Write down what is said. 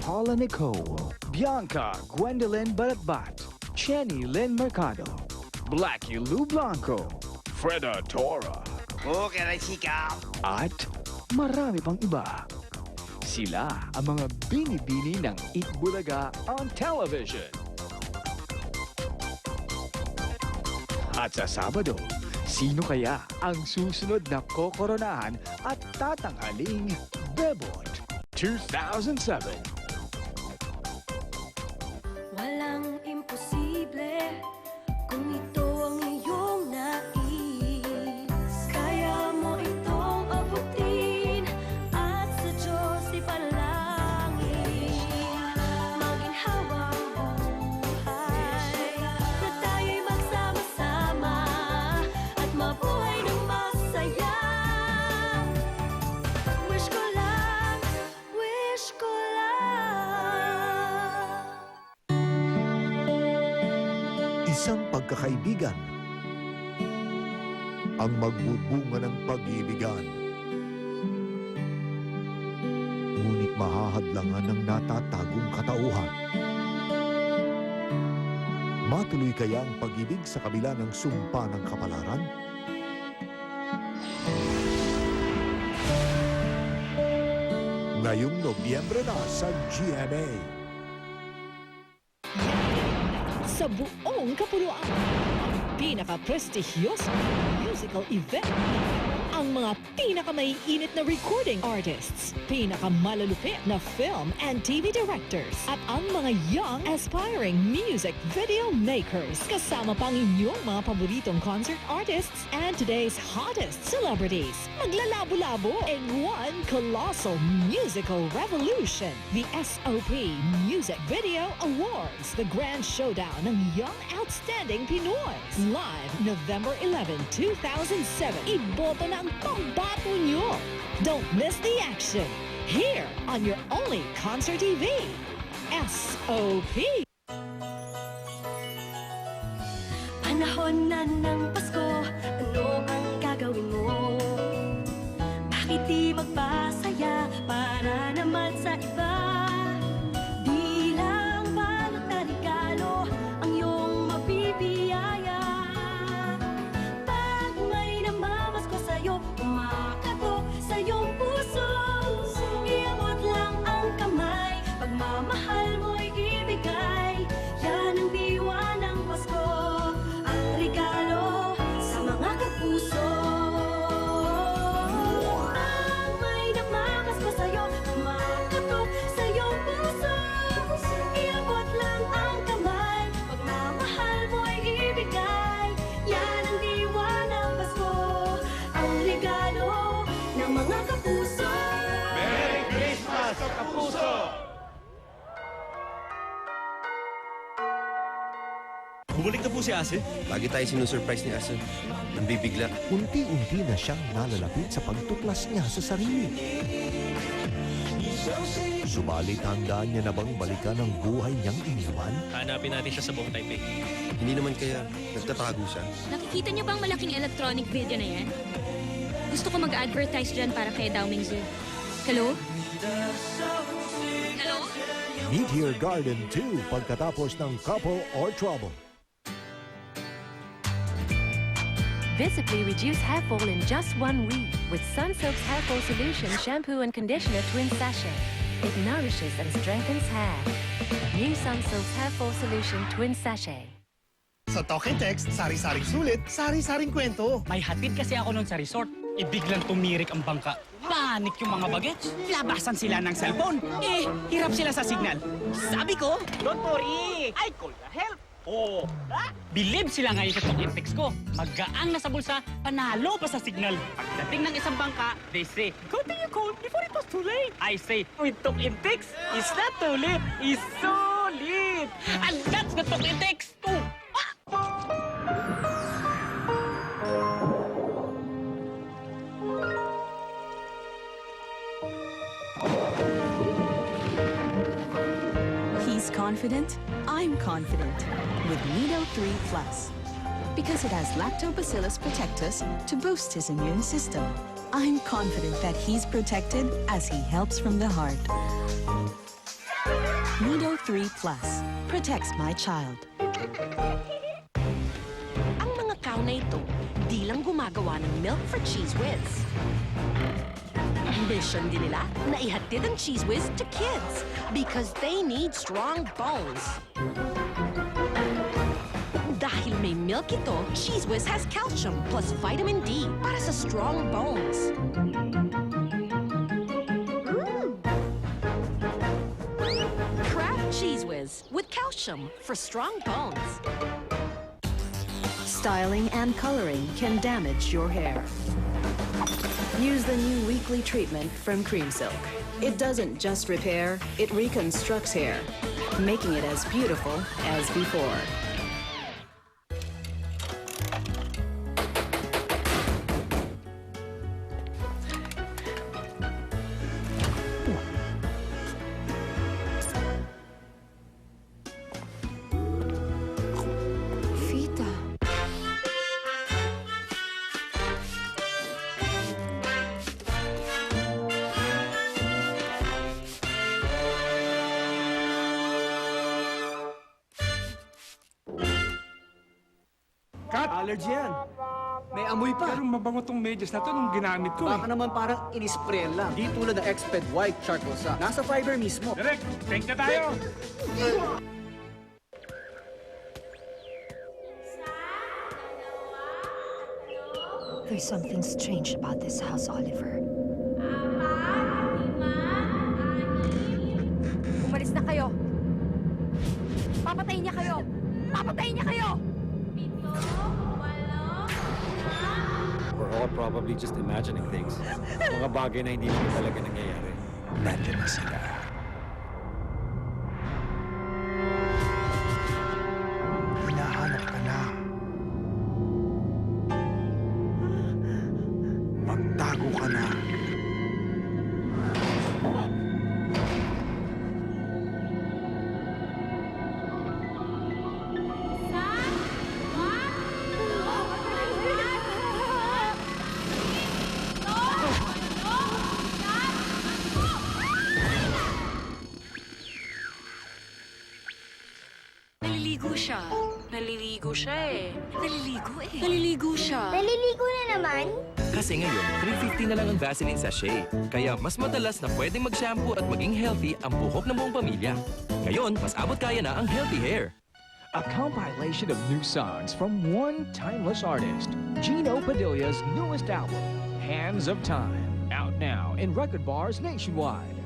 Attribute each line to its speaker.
Speaker 1: Paula Nicole, Bianca Gwendolyn Balatbat, Chenny Lynn Mercado, Blackie Lou Blanco, Freda Tora,
Speaker 2: Okay na sikaw.
Speaker 1: at marami pang iba. Sila ang mga binibini ng Itbulaga on television. At sa Sabado, sino kaya ang susunod na kokoronahan at tatanghaling Bebot 2007?
Speaker 3: Walang imposible kung ito ang iyong nais. Kaya mo itong abutin at sa Diyos ipanalangin. Maginhawang buhay na tayo'y magsama-sama at mabuhay ng masaya. Wish ko lang, wish ko lang.
Speaker 4: Isang pagkakaibigan ang magbubunga ng pag-ibigan. Ngunit mahahadlangan ng natatagong katauhan. Matuloy kaya ang pag-ibig sa kabila ng sumpa ng kapalaran? Ngayong Nobyembre na sa GMA.
Speaker 5: Sa buong kapuluan, ang pinaka-prestigyosong musical event. Ang mga pinakamaiinit na recording artists, pinakamalulupit na film and TV directors, at ang mga young, aspiring music video makers. Kasama pang inyong mga paboritong concert artists and today's hottest celebrities. Maglalabo-labo in one colossal musical revolution. The SOP Music Video Awards, the grand showdown ng young outstanding Pinoys. Live November 11, 2007. Iboto na ang pambato nyo. Don't miss the action. Here on your only concert TV. SOP.
Speaker 3: Panahon na ng Pasko, ano ang gagawin mo? Bakit di magpasaya para naman sa iba? Di lang balot na regalo ang iyong mabibiyaya. Pag may namamasko sa'yo, kumakatok sa iyong puso. Iabot lang ang kamay, pagmamahal mo'y ibigay. Yan ang diwa ng Pasko, ang regalo sa mga kapuso. Pag may namamasko sa'yo, kumakatok sa iyong puso. Iabot lang ang kamay, pagmamahal mo'y ibigay. Yan ang diwa ng Pasko, ang regalo ng mga kapuso.
Speaker 2: Merry Christmas, kapuso!
Speaker 6: Bumalik na po si Ase.
Speaker 7: Lagi tayo sinusurprise ni Asa. Nambibigla.
Speaker 4: Unti-unti na siyang nalalapit sa pagtuklas niya sa sarili. Subalit handaan niya na bang balikan ang buhay niyang iniwan?
Speaker 6: Hanapin natin siya sa buong Taipei.
Speaker 7: Hindi naman kaya nagtatago siya.
Speaker 8: Nakikita niyo ba ang malaking electronic video na yan? Gusto ko mag-advertise dyan para kay Dao Mingzi. Hello? Hello?
Speaker 4: Meteor Garden 2 pagkatapos ng Couple or Trouble.
Speaker 9: Visibly reduce hair fall in just 1 week with Sunsilk's Hair Fall Solution Shampoo and Conditioner Twin Sachet. It nourishes and strengthens hair. New Sunsilk's Hair Fall Solution Twin Sachet.
Speaker 10: Sa Talk and Text, sari-saring sulit, sari-saring kwento.
Speaker 11: May hatid kasi ako noon sa resort. Biglang tumirik ang bangka. Panik yung mga bagets. Labasan sila ng cellphone. Hirap sila sa signal. Sabi ko, don't worry, I call the help. Bilib sila ngayon sa Talk and Text ko. Magaang nasa bulsa, panalo pa sa signal. Pagdating ng isang bangka, they say, good thing you called before it was too late. I say, with Talk and Text, it's not too late, it's so late. And that's the Talk and Text.
Speaker 5: He's confident, I'm confident with Nido 3 Plus. Because it has Lactobacillus protectus to boost his immune system. I'm confident that he's protected as he helps from the heart.
Speaker 12: Nido 3 Plus protects my child.
Speaker 13: Ang mga cow na ito, di lang gumagawa ng milk for Cheese Whiz. Mission din nila na ihatid ang Cheese Whiz to kids because they need strong bones. Dahil may milk ito, Cheese Whiz has calcium plus vitamin D para sa strong bones. Kraft Cheese Whiz with calcium for strong bones.
Speaker 12: Styling and coloring can damage your hair. Use the new weekly treatment from Cream Silk. It doesn't just repair, it reconstructs hair, making it as beautiful as before.
Speaker 14: Allergy yan. May amoy pa.
Speaker 15: Pero mabango tong medyas na to nung ginamit ko
Speaker 14: Baka naman parang inispray lang. Di tulad ng Exped White Charcoal sa nasa fiber mismo.
Speaker 15: Direk, tank na tayo!
Speaker 16: There's something strange about this house, Oliver.
Speaker 17: Umalis na kayo! Papatayin niya kayo! Papatayin niya kayo!
Speaker 18: We're all probably just imagining things. Mga bagay na hindi naman talaga nangyayari.
Speaker 10: Nandiyan na sila. Hinahanap ka na. Magtago ka na.
Speaker 13: Naliligo siya. Naliligo siya eh. Naliligo eh.
Speaker 17: Naliligo siya.
Speaker 3: Naliligo na naman?
Speaker 19: Kasi ngayon, 350 na lang ang Vaseline sachet. Kaya mas madalas na pwedeng mag-shampoo at maging healthy ang buhok ng buong pamilya. Ngayon, mas abot kaya na ang healthy hair.
Speaker 1: A compilation of new songs from one timeless artist, Gino Padilla's newest album, Hands of Time, out now in record bars nationwide.